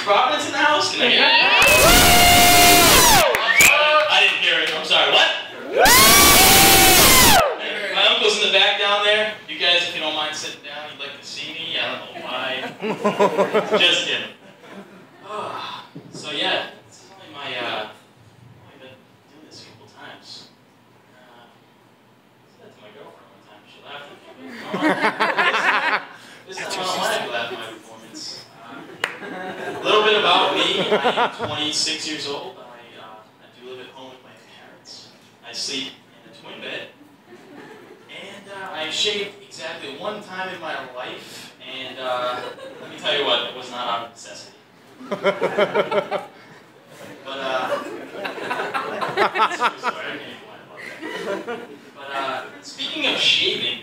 Providence in the house? Can I hear it? I didn't hear it. I'm sorry. What? My uncle's in the back down there. You guys, if you don't mind sitting down, you'd like to see me. I don't know why. Just kidding. So yeah, this is only my, I've been doing this a couple times. I said that to my girlfriend one time. She laughed at me. This time I don't want to laugh at my performance. A little bit about me. I am 26 years old. I do live at home with my parents. I sleep in a twin bed. And I shaved exactly one time in my life. And let me tell you what, it was not out of necessity. But speaking of shaving,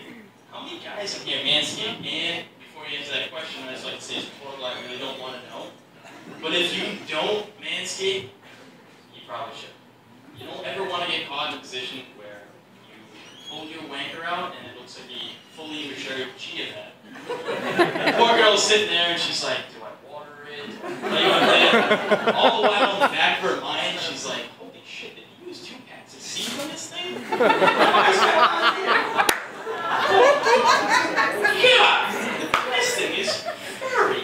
how many guys in here manscape? And before you answer that question, I just like to say it's horrible. I really don't want to know. But if you don't manscape, you probably should. You don't ever want to get caught in a position where you pull your wanker out and it looks like a fully matured chia pet. The poor girl's sitting there and she's like, do I water it? All the while in the back of her mind, she's like, holy shit, did you use 2 packs of seed on this thing? God, this thing is furry.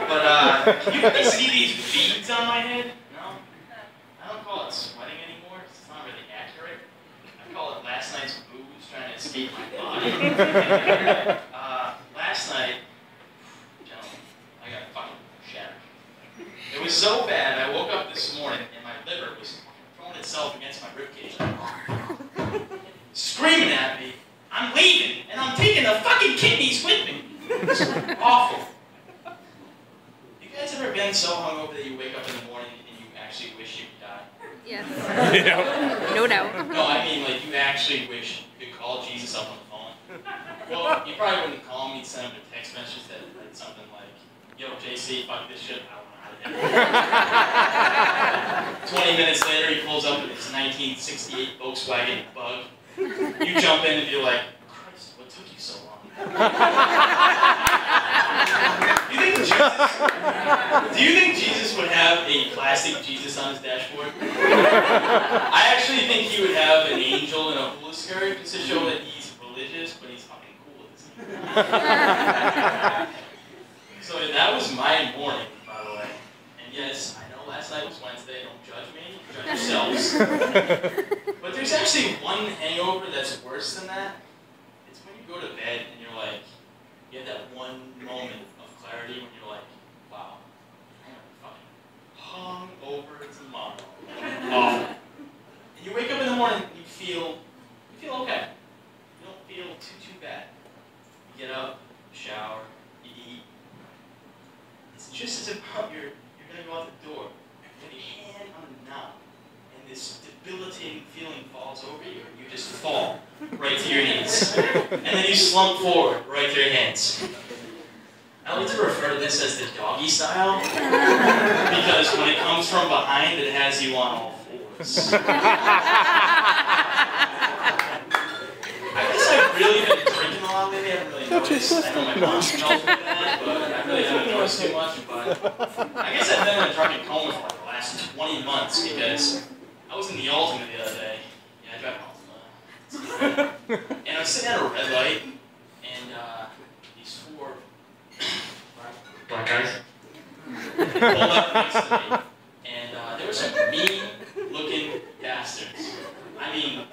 But, can you guys see these beads on my head? No? I don't call it sweating anymore, because it's not really accurate. I call it last night's booze trying to escape my body. Last night, gentlemen, I got fucking shattered. It was so bad, I woke up this morning and my liver was throwing itself against my ribcage. Screaming at me, I'm leaving, and I'm taking the fucking kidneys with me. It's awful. You guys ever been so hungover that you wake up in the morning and you actually wish you could die? Yes. No doubt. No, I mean like you actually wish you could call Jesus up on the phone. Well, you probably wouldn't call him, you'd send him a text message that had something like, yo, JC, fuck this shit, I don't know how to do it. 20 minutes later, he pulls up with his 1968 Volkswagen Bug. You jump in and you're like, Christ, what took you so long? Do you think Jesus would have a plastic Jesus on his dashboard? I actually think he would have an angel in a hula skirt just to show that he's religious, but he's fucking cool at the same time. So that was my morning, by the way. And yes, I know last night was Wednesday, don't judge me, judge yourselves. But there's actually one hangover that's worse than that. It's when you go to bed and you're like, you have that one moment of clarity when you're like, wow, I'm fucking hung over tomorrow. Awful. And you wake up in the morning and you feel okay. You don't feel too bad. You get up, shower, you eat. It's just as if you're gonna go out the door, you have your hand on the knob, and this debilitating feeling falls over you, and you just fall right to your knees. And then you slump forward right to your hands. I like to refer to this as the doggy style, because when it comes from behind, it has you on all fours. I guess I've really been drinking a lot lately. I haven't really noticed. I know my mom tells me that, but I really haven't noticed too much. But I guess I've been in a drunken coma for like the last 20 months because I was in the Ultimate the other day. Yeah, I drive Ultimate. And I was sitting at a red light, and these 4 black guys pulled up next to me. And there were some mean-looking bastards. I mean,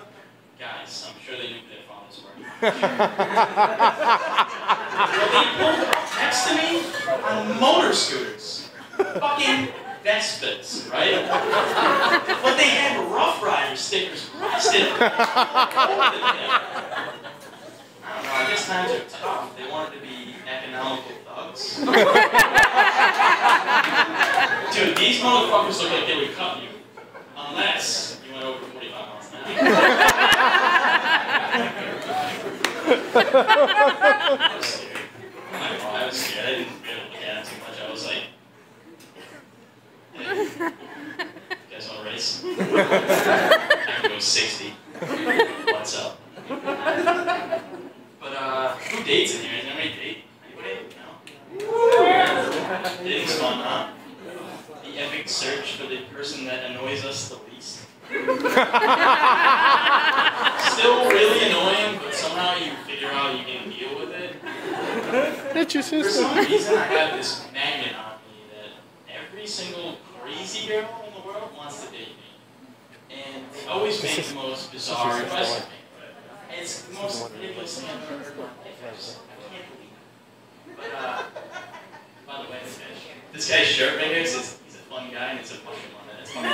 guys, I'm sure they knew who their fathers were. Well, they pulled up next to me on motor scooters. Fucking Vespas, right? But they had Rough Rider stickers rusted. I don't know, I guess times are tough. They wanted to be economical thugs. Dude, these motherfuckers look like they would cut you. Unless you went over 45 miles an hour. I was scared. I was scared. I didn't really look at it too much. I was like, hey, you guys want to race? I can go 60. What's up? But who dates in here? Is anybody date? Anybody? No? Dating's fun, huh? The epic search for the person that annoys us the least. Still really annoying, but somehow you figure out you can deal with it. That's your sister. For some reason, I have this magnet on me that every single crazy girl in the world wants to date me. And they always make the most bizarre requests of me. And it's the most ridiculous thing I've ever heard in my life. I can't believe it. But, by the way, this guy's shirt right here says he's a fun guy and it's a mushroom on it. It's funny.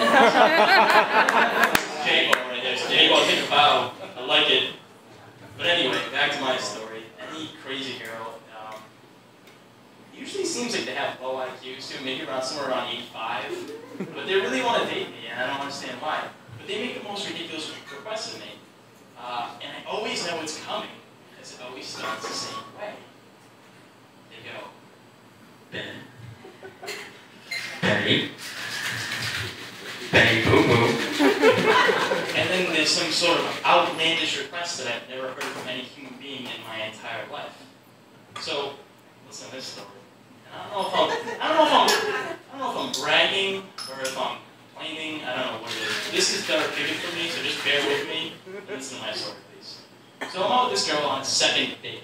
J-Ball right there. So J-Ball, take a bow. I like it. But anyway, back to my story. Any crazy girl, usually seems like they have low IQs too, maybe around somewhere around 85. But they really want to date me, and I don't understand why. But they make the most ridiculous requests of me. And I always know it's coming, because it always starts the same way. They go, Ben. Benny. Benny Boo Boo. And then there's some sort of outlandish request that I've never heard from any human being in my entire life. So, listen to this story. And I don't know if I'm bragging or if I'm claiming. I don't know what it is. This is therapeutic for me, so just bear with me. Listen to my story, please. So I'm out with this girl on a second date.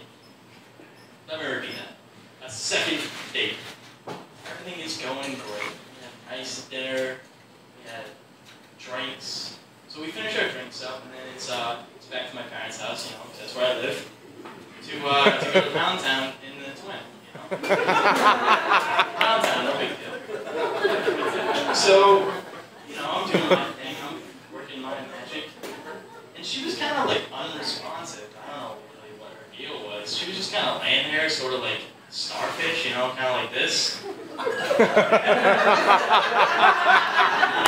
Let me repeat that. A second date. Everything is going great. We had a nice dinner. We had drinks. So we finish our drinks up, and then it's back to my parents' house, you know, because that's where I live, to go to Pound Town in the Twin, you know. Pound Town, no big deal. So, you know, I'm doing my thing, I'm working my magic, and she was kind of like unresponsive. I don't know really what her deal was. She was just kind of laying there, sort of like starfish, you know, kind of like this.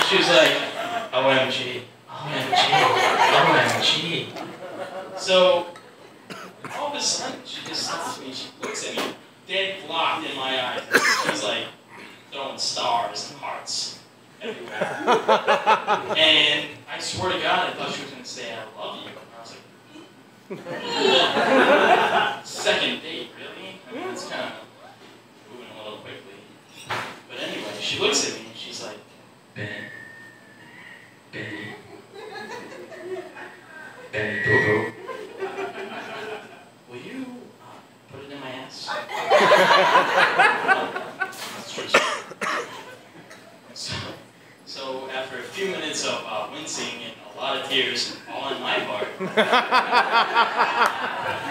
She was like, OMG. OMG, OMG. So, all of a sudden, she just stops me, she looks at me, dead locked in my eyes, and she's like throwing stars and hearts everywhere. And I swear to God, I thought she was going to say, I love you. And I was like, second date, really? I mean, it's kind of moving a little quickly. But anyway, she looks at me and she's like, Ben. Benny. Benny Boo Boo. Will you put it in my ass? So after a few minutes of wincing and a lot of tears, all on my part,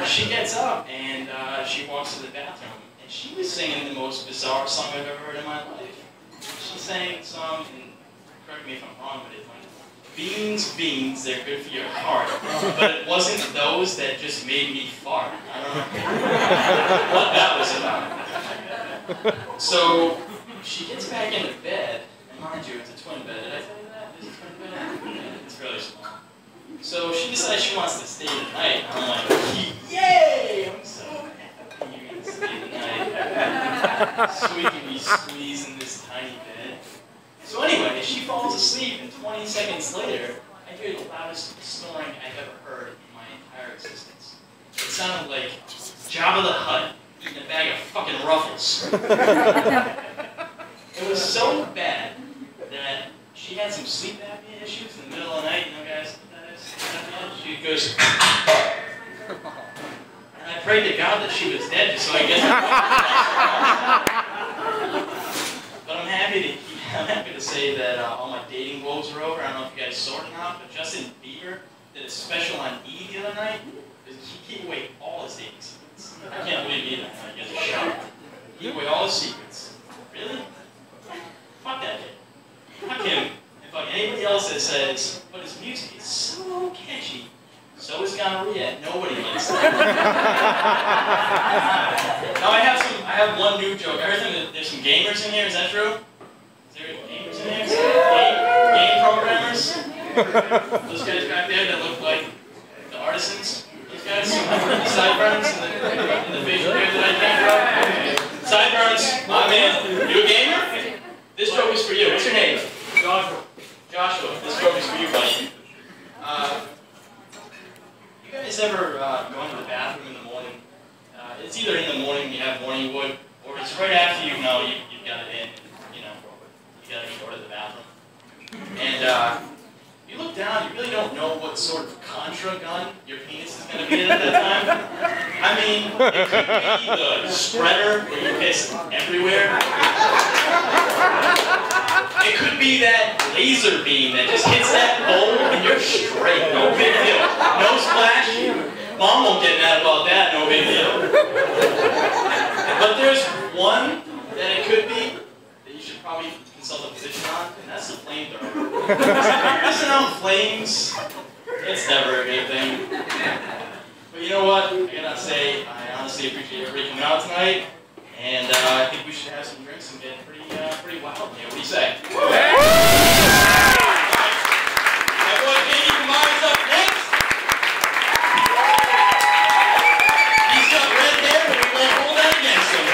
she gets up and she walks to the bathroom. And she was singing the most bizarre song I've ever heard in my life. She sang a song, and correct me if I'm wrong, but it went, beans, beans, they're good for your heart. But it wasn't those that just made me fart. I don't know what that was about. So she gets back into bed, and mind you, it's a twin bed. Did I tell you that? It's a twin bed? Yeah, it's really small. So she decides she wants to stay the night. I'm like, yay! I'm so happy you're going to stay the night. So we can be squeezed in this tiny bed. So anyway, she falls asleep, and 20 seconds later, I hear the loudest snoring I've ever heard in my entire existence. It sounded like Jabba the Hutt eating a bag of fucking Ruffles. It was so bad that she had some sleep apnea issues in the middle of the night. You know, guys, what that is? She goes, and I prayed to God that she was dead, just so I guess. But I'm happy to say that all my dating woes are over. I don't know if you guys saw it or not, but Justin Bieber did a special on E! The other night. He gave away all his dating secrets. I can't believe either. You guys are shocked. He gave away all his secrets. Really? Fuck that kid. Fuck him. And fuck anybody else that says, but his music is so catchy. So is gonorrhea. Nobody likes that. Now I have one new joke. I heard that there's some gamers in here. Is that true? Is there gamers in here? Game programmers? Those guys back there that look like the artisans? These guys? The sideburns and the facial hair that I can't draw? Sideburns, my man. You a gamer? This joke is for you. What's your name? Joshua. Joshua, this joke is for you, buddy. You guys ever go into the bathroom in the morning? It's either in the morning you have morning wood, or it's right after you know you've got to And you look down, you really don't know what sort of contra gun your penis is going to be at that time. I mean, it could be the spreader where you piss everywhere. It could be that laser beam that just hits that bowl and you're straight. No big deal. No splash. Mom won't get mad about that. No big deal. But there's one that it could be that you should probably consult a physician on, and that's the flamethrower. Missing out flames, it's never a good thing. But you know what? I gotta say, I honestly appreciate everybody coming out tonight, and I think we should have some drinks and get pretty wild here. What do you say? My boy Katie Kamari's up next. He's got red hair, but we won't hold that against him.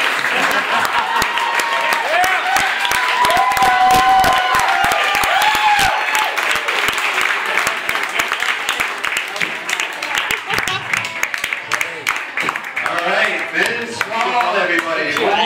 All right, Vince Wall, everybody.